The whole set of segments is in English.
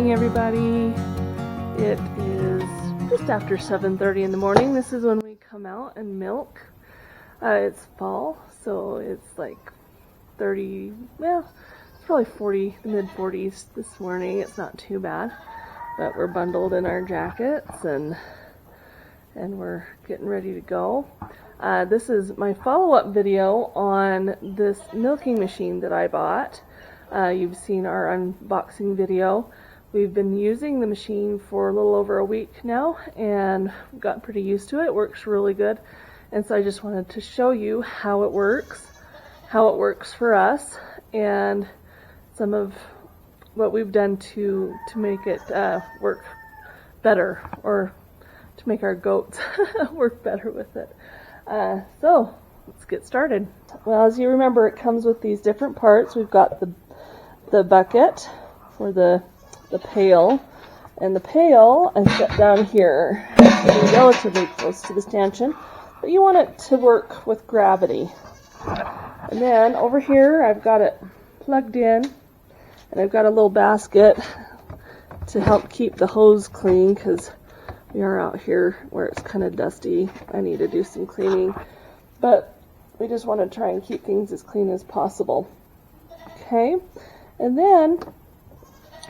morning, everybody. It is just after 7:30 in the morning. This is when we come out and milk. It's fall, so it's like 30, well, it's probably 40, the mid-40s this morning. It's not too bad, but we're bundled in our jackets and we're getting ready to go. This is my follow-up video on this milking machine that I bought. You've seen our unboxing video. We've been using the machine for a little over a week now and gotten pretty used to it. It works really good. And so I just wanted to show you how it works for us, and some of what we've done to make it work better, or to make our goats work better with it. So let's get started. Well, as you remember, it comes with these different parts. We've got the bucket for the pail, and the pail is set down here. It's relatively close to the stanchion, but you want it to work with gravity. And then over here I've got it plugged in, and I've got a little basket to help keep the hose clean, because we are out here where it's kind of dusty. I need to do some cleaning, but we just want to try and keep things as clean as possible. Okay, and then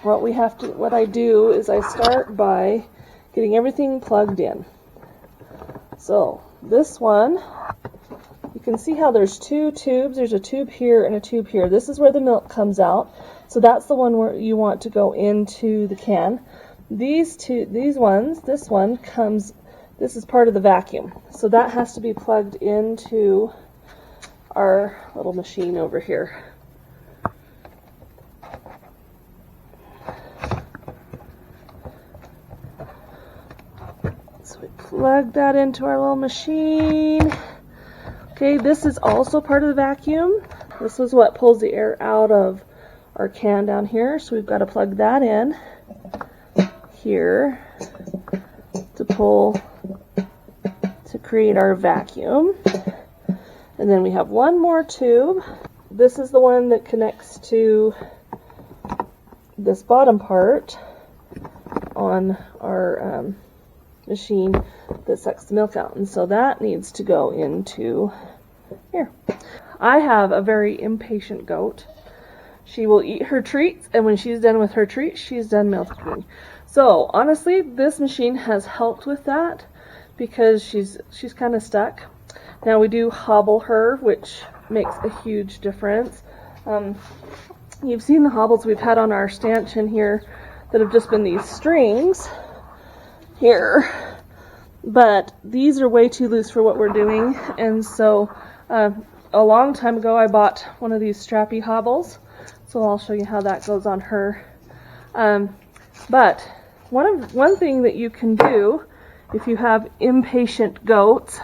what I do is I start by getting everything plugged in. So this one, you can see how there's two tubes. There's a tube here and a tube here. This is where the milk comes out. So that's the one where you want to go into the can. This one comes, this is part of the vacuum. So that has to be plugged into our little machine over here. So we plug that into our little machine. Okay, this is also part of the vacuum. This is what pulls the air out of our can down here. So we've got to plug that in here to create our vacuum. And then we have one more tube. This is the one that connects to this bottom part on our machine that sucks the milk out, and so that needs to go into here. I have a very impatient goat. She will eat her treats, and when she's done with her treats, she's done milking. So honestly, this machine has helped with that, because she's kind of stuck. Now we do hobble her, which makes a huge difference. You've seen the hobbles we've had on our stanchion here that have just been these strings here, but these are way too loose for what we're doing. And so a long time ago I bought one of these strappy hobbles, so I'll show you how that goes on her. But one thing that you can do if you have impatient goats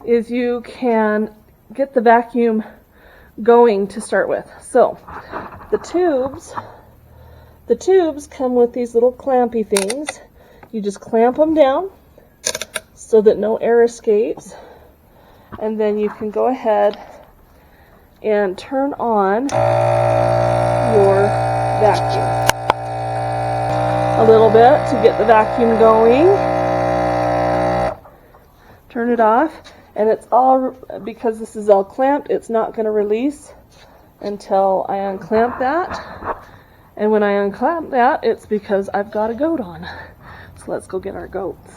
is you can get the vacuum going to start with. So the tubes come with these little clampy things. You just clamp them down so that no air escapes, and then you can go ahead and turn on your vacuum a little bit to get the vacuum going. Turn it off, and it's all, because this is all clamped, it's not going to release until I unclamp that. And when I unclamp that, it's because I've got a goat on. So let's go get our goats.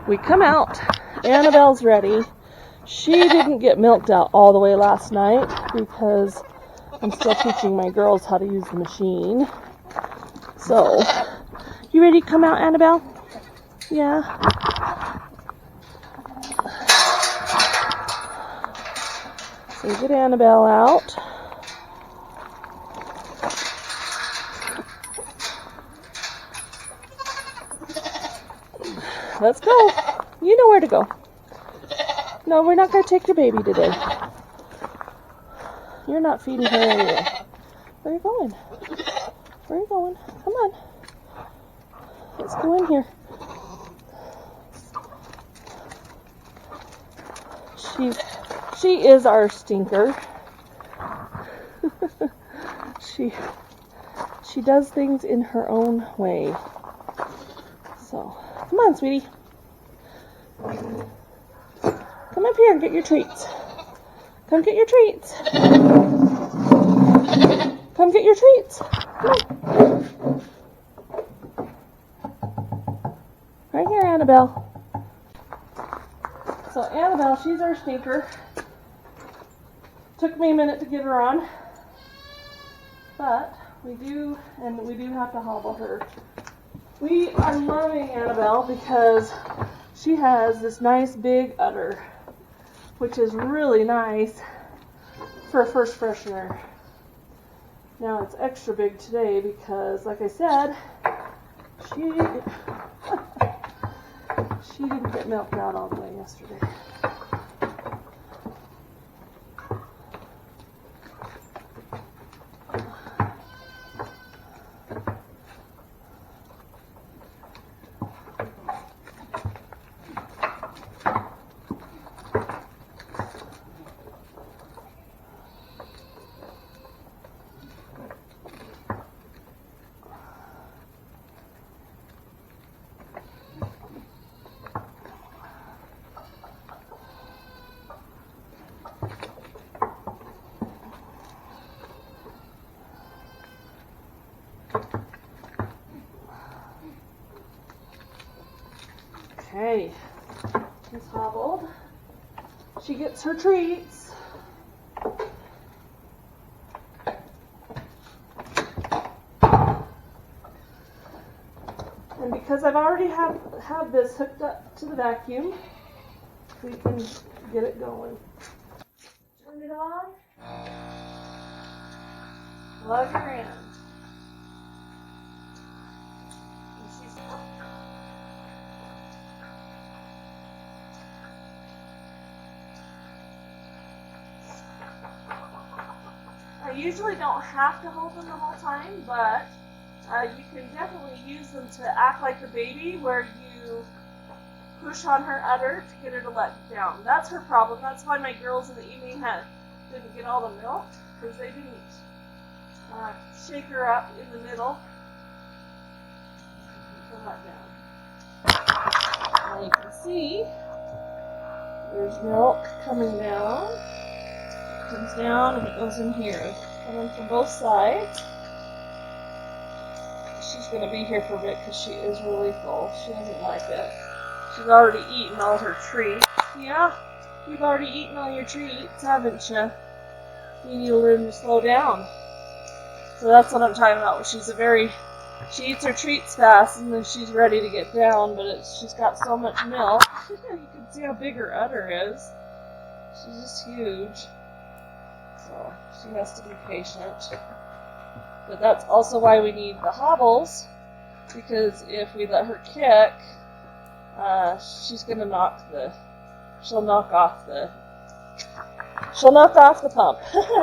We come out. Annabelle's ready. She didn't get milked out all the way last night because I'm still teaching my girls how to use the machine. So, you ready to come out, Annabelle? Yeah. So get Annabelle out. Let's go. You know where to go. No, we're not going to take your baby today. You're not feeding her anyway. Where are you going? Where are you going? Come on. Let's go in here. She is our stinker. she does things in her own way. So, come on, sweetie. Come up here and get your treats. Come get your treats. Come get your treats. Come on. Right here, Annabelle. So Annabelle, she's our stinker. Took me a minute to get her on, but we do have to hobble her. We are loving Annabelle because she has this nice big udder, which is really nice for a first freshener. Now it's extra big today because, like I said, she didn't get milked out all the way yesterday. Okay, she's hobbled. She gets her treats. And because I've already have this hooked up to the vacuum, we can get it going. Turn it on. Plug her in. I usually don't have to hold them the whole time, but you can definitely use them to act like a baby, where you push on her udder to get her to let down. That's her problem. That's why my girls in the evening didn't get all the milk, because they didn't shake her up in the middle to let down. Now you can see there's milk coming down. Comes down and it goes in here, coming from both sides. She's going to be here for a bit because she is really full. She doesn't like it. She's already eaten all her treats. Yeah, you've already eaten all your treats, haven't you? You need to learn to slow down. So that's what I'm talking about. She eats her treats fast and then she's ready to get down, but she's got so much milk. You can see how big her udder is. She's just huge. So she has to be patient. But that's also why we need the hobbles, because if we let her kick, she'll knock off the pump.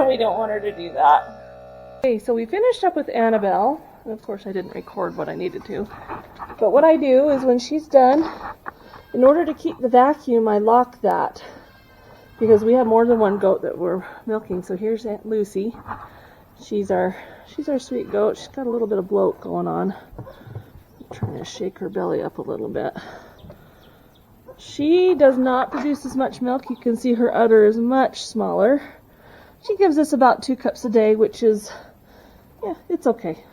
We don't want her to do that. Okay, so we finished up with Annabelle. And of course I didn't record what I needed to. But what I do is when she's done, in order to keep the vacuum, I lock that. Because we have more than one goat that we're milking. So here's Aunt Lucy. She's our sweet goat. She's got a little bit of bloat going on. I'm trying to shake her belly up a little bit. She does not produce as much milk. You can see her udder is much smaller. She gives us about 2 cups a day, which is, yeah, it's okay.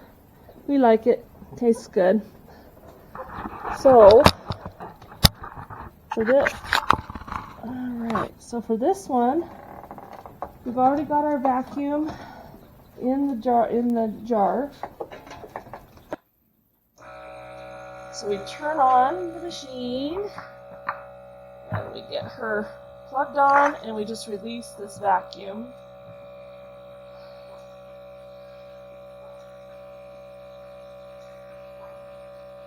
We like it. Tastes good. So, for this, alright, so for this one, we've already got our vacuum in the jar. So we turn on the machine, and we get her plugged on, and we just release this vacuum.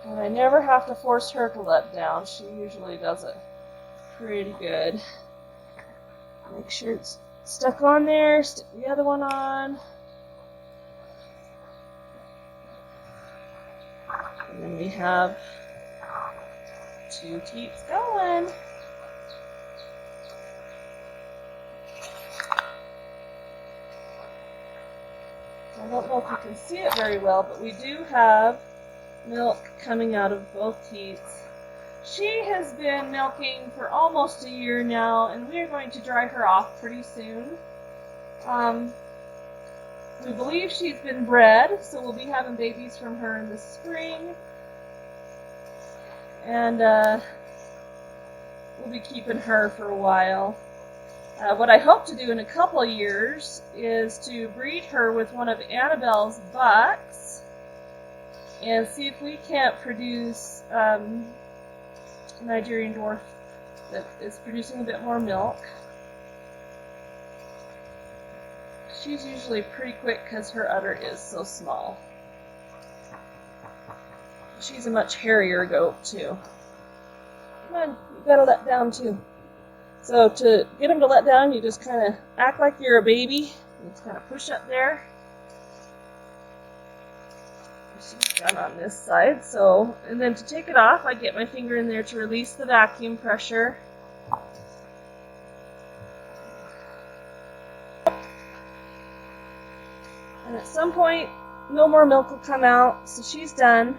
And I never have to force her to let down. She usually does it pretty good. Make sure it's stuck on there, stick the other one on. And then we have 2 teats going. I don't know if you can see it very well, but we do have milk coming out of both teats. She has been milking for almost a year now, and we are going to dry her off pretty soon. We believe she's been bred, so we'll be having babies from her in the spring. And we'll be keeping her for a while. What I hope to do in a couple years is to breed her with one of Annabelle's bucks and see if we can't produce a Nigerian dwarf that is producing a bit more milk. She's usually pretty quick because her udder is so small. She's a much hairier goat too. Come on, you gotta let down too. So to get them to let down, you just kind of act like you're a baby. You just kind of push up there. She's done on this side. So, and then to take it off, I get my finger in there to release the vacuum pressure. And at some point, no more milk will come out, so she's done.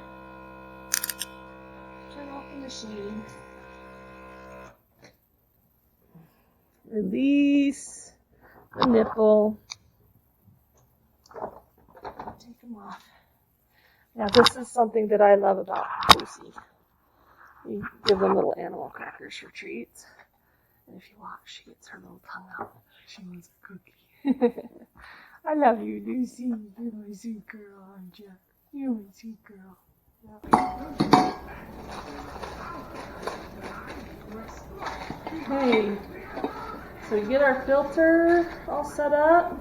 Turn off the machine. Release the nipple. Take them off. Now this is something that I love about Lucy. You give them little animal crackers for treats. And if you watch, she gets her little tongue out. She wants a cookie. I love you, Lucy. You're my sweet girl, aren't you? You're my sweet girl. Hey. So we get our filter all set up.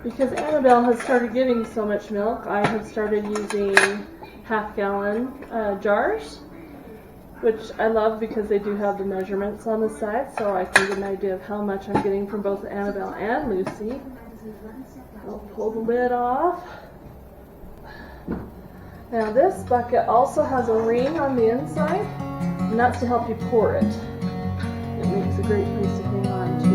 Because Annabelle has started giving so much milk, I have started using half-gallon jars, which I love because they do have the measurements on the side, so I can get an idea of how much I'm getting from both Annabelle and Lucy. I'll pull the lid off. Now this bucket also has a ring on the inside, and that's to help you pour it. It makes a great place to hang on to.